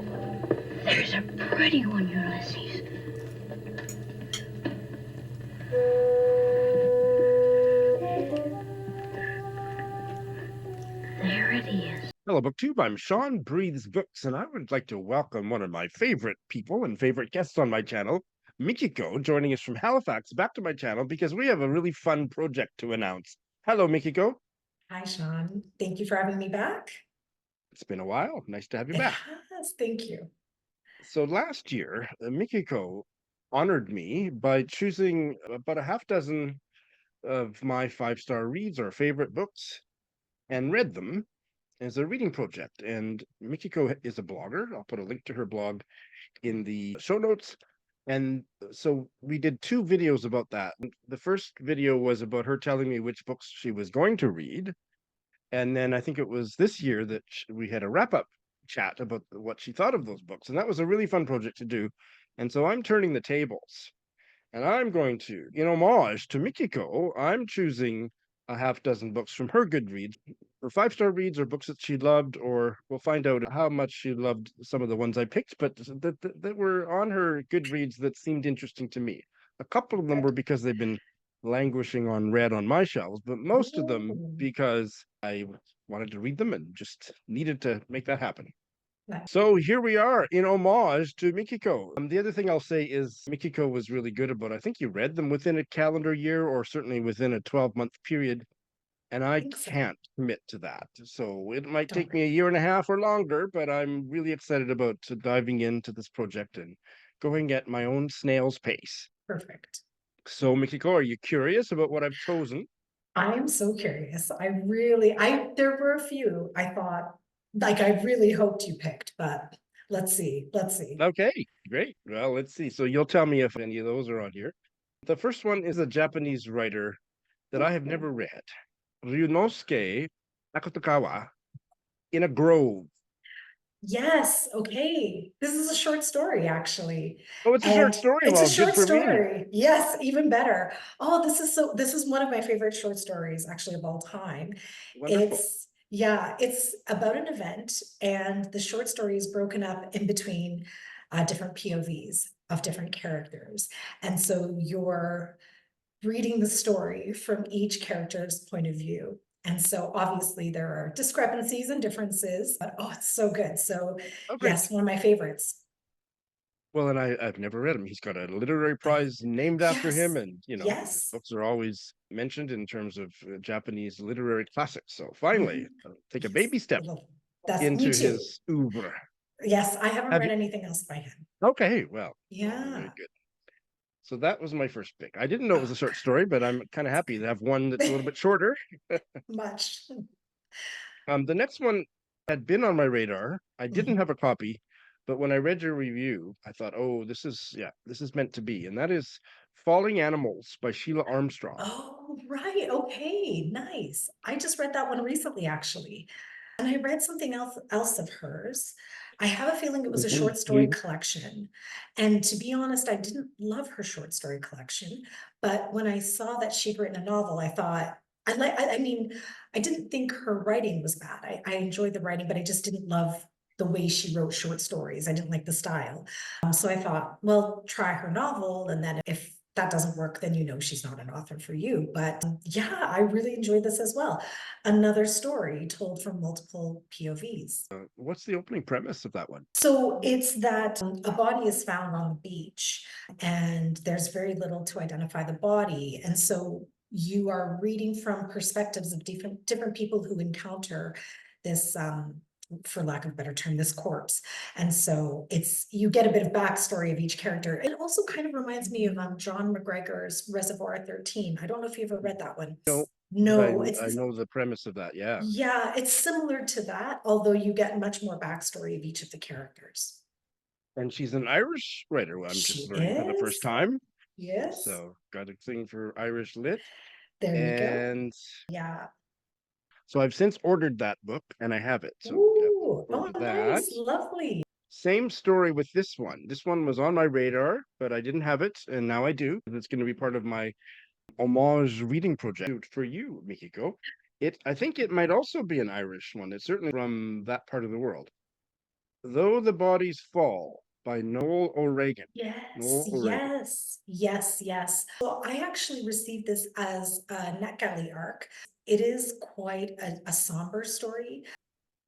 There's a pretty one, Ulysses. There it is. Hello, BookTube. I'm Shawn Breathes Books, and I would like to welcome one of my favorite people and favorite guests on my channel, Mikiko, joining us from Halifax, back to my channel because we have a really fun project to announce. Hello, Mikiko. Hi, Shawn. Thank you for having me back. It's been a while. Nice to have you It back. has. Thank you. So last year, Mikiko honored me by choosing about a half dozen of my five-star reads or favorite books and read them as a reading project. And Mikiko is a blogger. I'll put a link to her blog in the show notes. And so we did two videos about that. The first video was about her telling me which books she was going to read. And then I think it was this year that we had a wrap-up chat about what she thought of those books. And that was a really fun project to do. And so I'm turning the tables. And I'm going to, in homage to Mikiko, I'm choosing a half dozen books from her Goodreads, or five-star reads, or books that she loved, or we'll find out how much she loved some of the ones I picked, but that were on her Goodreads that seemed interesting to me. A couple of them were because they've been languishing on read on my shelves, but most of them because I wanted to read them and just needed to make that happen. So here we are in homage to Mikiko. The other thing I'll say is Mikiko was really good about, I think you read them within a calendar year or certainly within a 12-month period. And I can't commit to that. So it might take me a year and a half or longer, but I'm really excited about diving into this project and going at my own snail's pace. Perfect. So Mikiko, are you curious about what I've chosen? I am so curious. There were a few I thought, like, I really hoped you picked, but let's see. Okay, great. Well, let's see. So you'll tell me if any of those are on here. The first one is a Japanese writer that I have never read. Ryūnosuke Akutagawa, In a Grove. Yes. Okay. This is a short story, actually. Oh, it's a short story. It's Well, a short good for me. story. Yes, even better. Oh, this is one of my favorite short stories, actually, of all time. Wonderful. It's about an event, and the short story is broken up in between different POVs of different characters. And so you're reading the story from each character's point of view. And so obviously there are discrepancies and differences, but oh, it's so good. So yes, one of my favorites. Well, and I've never read him. He's got a literary prize named after him, and his Yes. books are always mentioned in terms of Japanese literary classics. So finally, take a baby step into his oeuvre. Yes, I haven't read anything else by him. Okay, well, yeah, very good. So that was my first pick. I didn't know it was a short story, but I'm kind of happy to have one that's a little bit shorter. Much. The next one had been on my radar. I didn't have a copy, but when I read your review, I thought, oh, this is meant to be. And that is Falling Animals by Sheila Armstrong. Oh, right. Okay, nice. I just read that one recently, actually. And I read something else of hers. I have a feeling it was a short story collection. And to be honest, I didn't love her short story collection. But when I saw that she'd written a novel, I thought, I mean, I didn't think her writing was bad. I enjoyed the writing, but I just didn't love the way she wrote short stories. I didn't like the style. So I thought, well, try her novel. And then if that doesn't work, then she's not an author for you. But yeah, I really enjoyed this as well. Another story told from multiple POVs. What's the opening premise of that one? So it's that a body is found on the beach and there's very little to identify the body. And so you are reading from perspectives of different people who encounter this for lack of a better term, this corpse. And so you get a bit of backstory of each character. It also kind of reminds me of John McGregor's Reservoir 13. I don't know if you've ever read that one. No, I know the premise of that. Yeah. Yeah, it's similar to that, although you get much more backstory of each of the characters. And she's an Irish writer. I'm just learning for the first time. Yes. So got a thing for Irish lit. There you go. Yeah. So I've since ordered that book and I have it. So ooh, oh, nice, lovely. Same story with this one. This one was on my radar, but I didn't have it, and now I do. It's going to be part of my homage reading project for you, Mikiko. I think it might also be an Irish one. It's certainly from that part of the world. Though the Bodies Fall by Noel O'Regan. Yes, Noel O'Regan. yes. So I actually received this as a NetGalley arc. It is quite a somber story.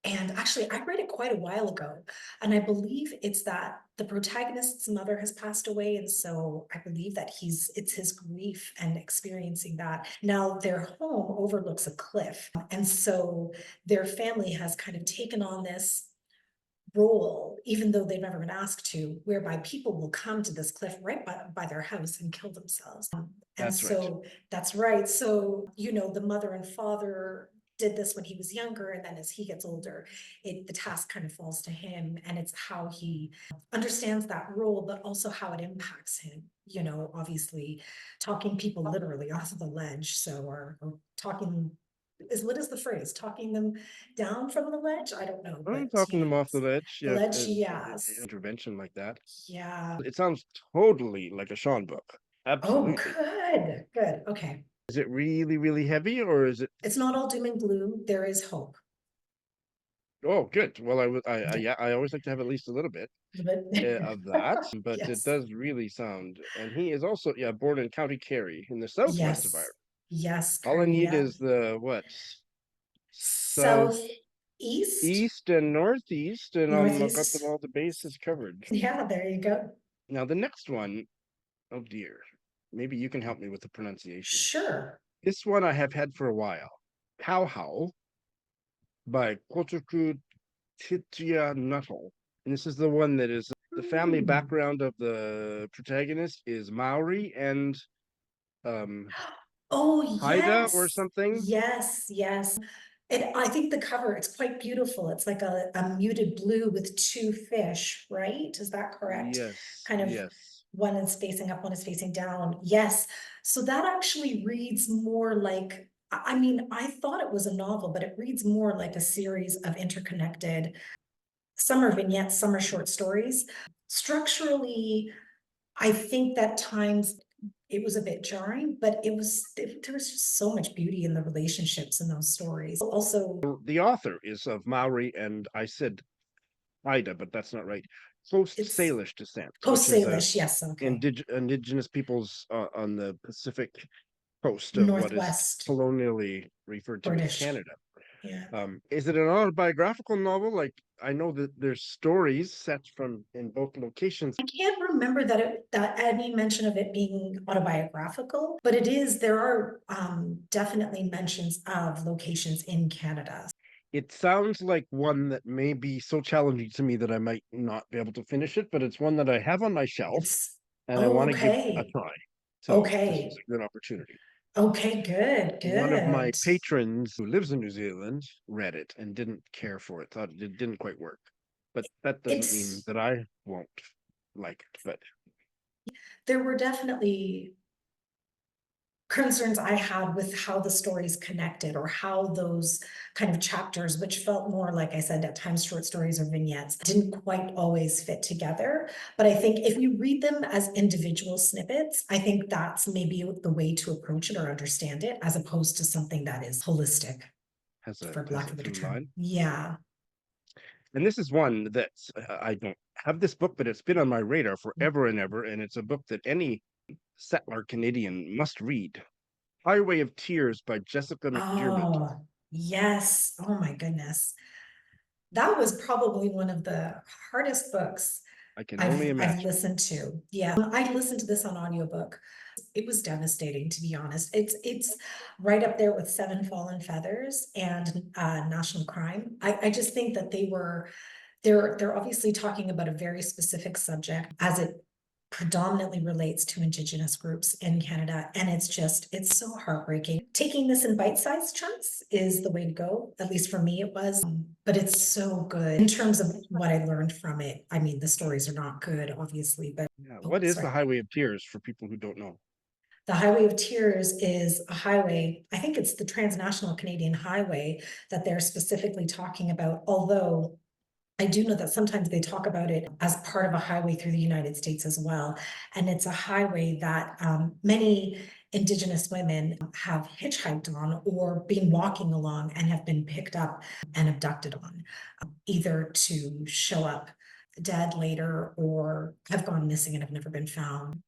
And actually, I read it quite a while ago. And I believe it's that the protagonist's mother has passed away. And so I believe that it's his grief and experiencing that. Now, their home overlooks a cliff. And so their family has kind of taken on this role, even though they've never been asked to, whereby people will come to this cliff right by their house and kill themselves. And That's right. so that's right. So, the mother and father did this when he was younger, and then as he gets older, the task kind of falls to him, and it's how he understands that role, but also how it impacts him. Obviously, talking people literally off of the ledge, or talking what is the phrase? Talking them down from the ledge? I don't know, I'm but talking them off the ledge. the Yeah, ledge, yes. intervention like that. Yeah. It sounds totally like a Shawn book. Oh, Absolutely. good. Okay. Is it really, really heavy, or is it? It's not all doom and gloom. There is hope. Oh, good. Well, Yeah. yeah, I always like to have at least a little bit But of that, but it yes. does really sound. And he is also, yeah, born in County Kerry in the southwest of Yes. Ireland. Yes, All I Curry, need yeah. is the what? South, Southeast, east, and northeast, and I've got them northeast. all the bases covered. Yeah, there you go. Now the next one, oh dear, maybe you can help me with the pronunciation. Sure. This one I have had for a while. Tauhou by Kōtuku Nuttall. And this is the one that is the family background of the protagonist is Maori and Oh, Haida or yes. something. Yes. And I think the cover, it's quite beautiful. It's like a muted blue with two fish, right? Is that correct? Yes, Kind of yes. one is facing up, one is facing down. Yes. So that actually reads more like, I mean, I thought it was a novel, but it reads more like a series of interconnected, some are vignettes, some are short stories. Structurally, I think that times it was a bit jarring, but there was just so much beauty in the relationships in those stories. Also, The author is of Maori and I said Haida, but that's not right. Post it's Salish descent, which Post is a Salish, yes, okay. indigenous peoples on the Pacific coast of what is Northwest colonially referred to as British. Canada. Yeah. Is it an autobiographical novel? Like I know that there's stories set from in both locations. I can't remember that any mention of it being autobiographical, but there are definitely mentions of locations in Canada. It sounds like one that may be so challenging to me that I might not be able to finish it, but it's one that I have on my shelf It's and I want to give a okay. try. So this is Okay. a good opportunity. Okay, One of my good. patrons who lives in New Zealand read it and didn't care for it, thought it didn't quite work. But that doesn't mean It's that I won't like it. But there were definitely concerns I had with how the stories connected or how those kind of chapters, which felt more, like I said, at times short stories or vignettes, didn't quite always fit together. But I think if you read them as individual snippets, I think that's maybe the way to approach it or understand it, as opposed to something that is holistic, has for a lack of a better through term. line. Yeah. And this is one that I don't have this book, but it's been on my radar forever and ever. And it's a book that any settler Canadian must read. Highway of Tears by Jessica McDiarmid. Oh, yes. Oh my goodness. That was probably one of the hardest books I can only I've imagine. listened to. Yeah, I listened to this on audiobook. It was devastating, to be honest. It's right up there with Seven Fallen Feathers and National Crime. I just think that they're obviously talking about a very specific subject as it predominantly relates to Indigenous groups in Canada. And it's so heartbreaking. Taking this in bite-sized chunks is the way to go. At least for me, it was. But it's so good in terms of what I learned from it. I mean, the stories are not good, obviously, but Yeah. oh, What is the sorry. Highway of Tears for people who don't know? The Highway of Tears is a highway. I think it's the transnational Canadian highway that they're specifically talking about, although I do know that sometimes they talk about it as part of a highway through the United States as well. And it's a highway that many Indigenous women have hitchhiked on or been walking along and have been picked up and abducted on, either to show up dead later or have gone missing and have never been found.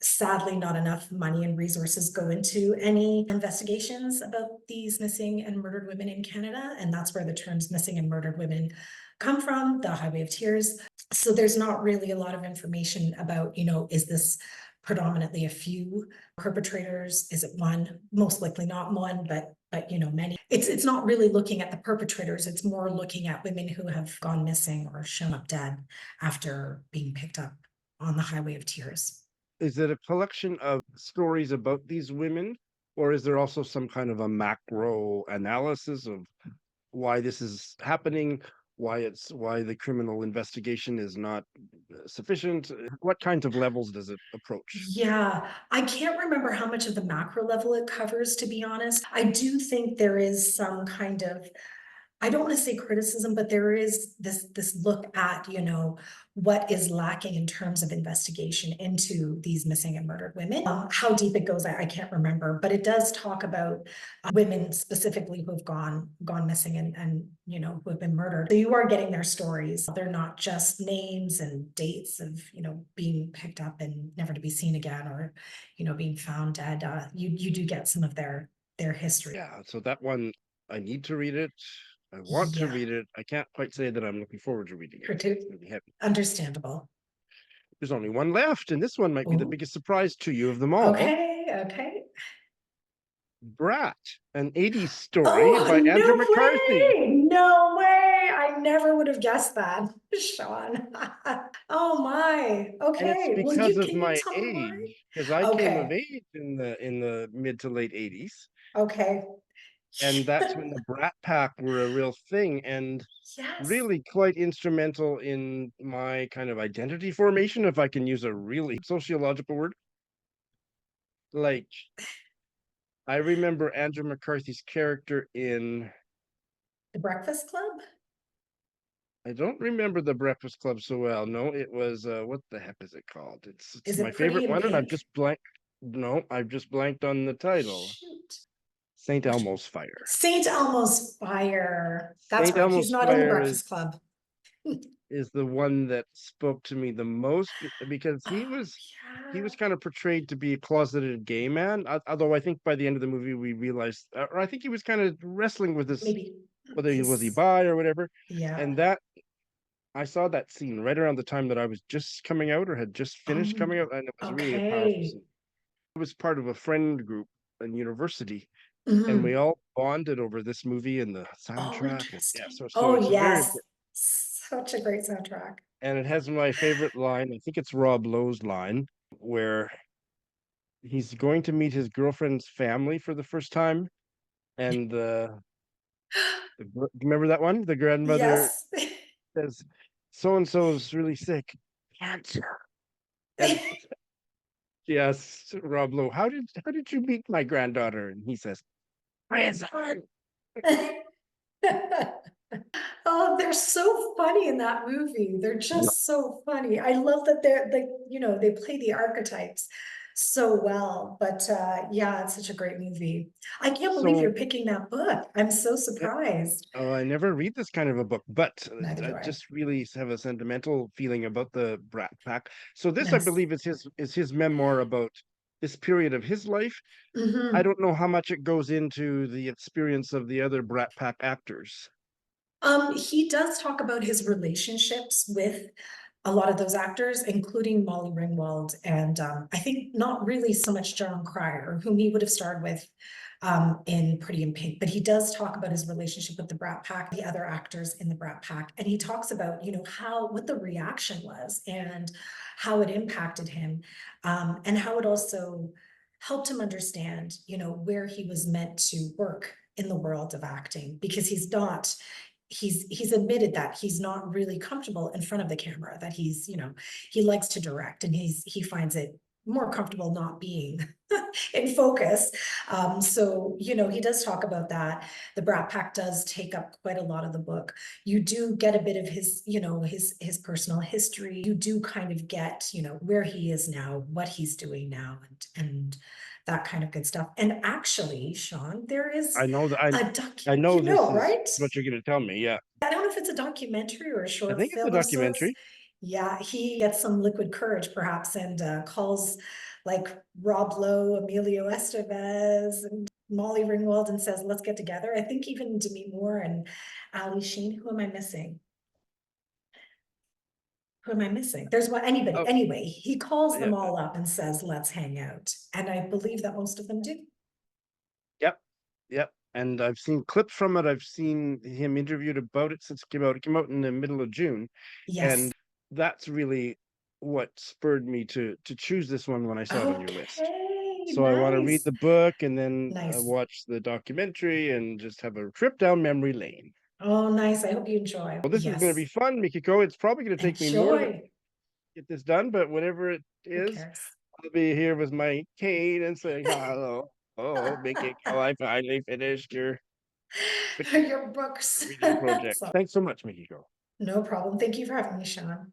Sadly, not enough money and resources go into any investigations about these missing and murdered women in Canada. And that's where the terms missing and murdered women come from, the Highway of Tears. So there's not really a lot of information about, is this predominantly a few perpetrators? Is it one? Most likely not one, but many. It's not really looking at the perpetrators. It's more looking at women who have gone missing or shown up dead after being picked up on the Highway of Tears. Is it a collection of stories about these women, or is there also some kind of a macro analysis of why this is happening, why the criminal investigation is not sufficient? What kinds of levels does it approach? Yeah, I can't remember how much of the macro level it covers, to be honest. I do think there is some kind of, I don't want to say criticism, but there is this look at, what is lacking in terms of investigation into these missing and murdered women. How deep it goes, I can't remember, but it does talk about women specifically who have gone missing and who have been murdered. So you are getting their stories. They're not just names and dates of, being picked up and never to be seen again, or, being found dead. You do get some of their history. Yeah, so that one, I need to read it. I want to read it. I can't quite say that I'm looking forward to reading it. It's gonna be heavy. Understandable. There's only one left, and this one might be the biggest surprise to you of them all. Okay. Brat, an 80s story by Andrew McCarthy. No way. I never would have guessed that, Shawn. Oh my. And it's Okay. because of Can you my tell me why? age, because I came of age in the mid to late 80s. Okay. And that's when the Brat Pack were a real thing, and Yes. really quite instrumental in my kind of identity formation, if I can use a really sociological word. Like, I remember Andrew McCarthy's character in The Breakfast Club? I don't remember the Breakfast Club so well. No, it was what the heck is it called? It's Is my it Pretty favorite in one, and I've Pink? just blanked. No, I've just blanked on the title. Shoot. St. Elmo's Fire. St. Elmo's Fire. That's St. right. He's Elmo's not in the Fire Breakfast Club. is the one that spoke to me the most, because he was kind of portrayed to be a closeted gay man. Although I think by the end of the movie we realized, or I think he was kind of wrestling with this, Maybe whether he was bi or whatever. Yeah. And that I saw that scene right around the time that I was just coming out or had just finished coming out, and it was really a powerful scene. I was part of a friend group in university, and we all bonded over this movie and the soundtrack. Interesting. So it's very important. Such a great soundtrack. And it has my favorite line. I think it's Rob Lowe's line, where he's going to meet his girlfriend's family for the first time, and remember that one? The grandmother Yes. says, "So and so is really sick, cancer." And yes, Rob Lowe, how did you meet my granddaughter? And he says, "Prison." Oh, they're so funny in that movie. They're just so funny. I love that they play the archetypes so well. But yeah, it's such a great movie. I can't believe you're picking that book. I'm so surprised. Oh, I never read this kind of a book, but I just really have a sentimental feeling about the Brat Pack. So this, Nice. I believe, is his memoir about this period of his life. Mm-hmm. I don't know how much it goes into the experience of the other Brat Pack actors. He does talk about his relationships with a lot of those actors, including Molly Ringwald, and I think not really so much John Cryer, whom he would have starred with in Pretty in Pink, but he does talk about his relationship with the Brat Pack, the other actors in the Brat Pack, and he talks about, what the reaction was and how it impacted him, and how it also helped him understand, where he was meant to work in the world of acting, because he's admitted that he's not really comfortable in front of the camera, that he likes to direct, and he finds it more comfortable not being in focus. So, you know, he does talk about that. The Brat Pack does take up quite a lot of the book. You do get a bit of his, you know, his personal history. You do kind of get, you know, where he is now, what he's doing now, and that kind of good stuff. And actually, Shawn, there is I know that I you know this know, is right? what you're going to tell me. Yeah, I don't know if it's a documentary or a I short think it's a film of sorts. documentary. Yeah, he gets some liquid courage perhaps and calls like Rob Lowe, Emilio Estevez, and Molly Ringwald and says, let's get together. I think even Demi Moore and Ali Sheen. Who am I missing? Who am I missing? There's one, anybody. Oh, Anyway, he calls them yeah. all up and says, let's hang out. And I believe that most of them do. Yep. Yep. And I've seen clips from it. I've seen him interviewed about it since it came out. It came out in the middle of June. Yes. And that's really what spurred me to choose this one when I saw it on your list. Okay, So I want to read nice. the book and then Nice. watch the documentary and just have a trip down memory lane. Oh, nice. I hope you enjoy. Well, this is going to be Yes. fun, Mikiko. It's probably going to take me more than Enjoy. get this done, but whatever it Who is, cares? I'll be here with my cane and saying hello. Oh, Mikiko, I finally finished your Your books. reading project. So, Thanks so much, Mikiko. no problem. Thank you for having me, Shawn.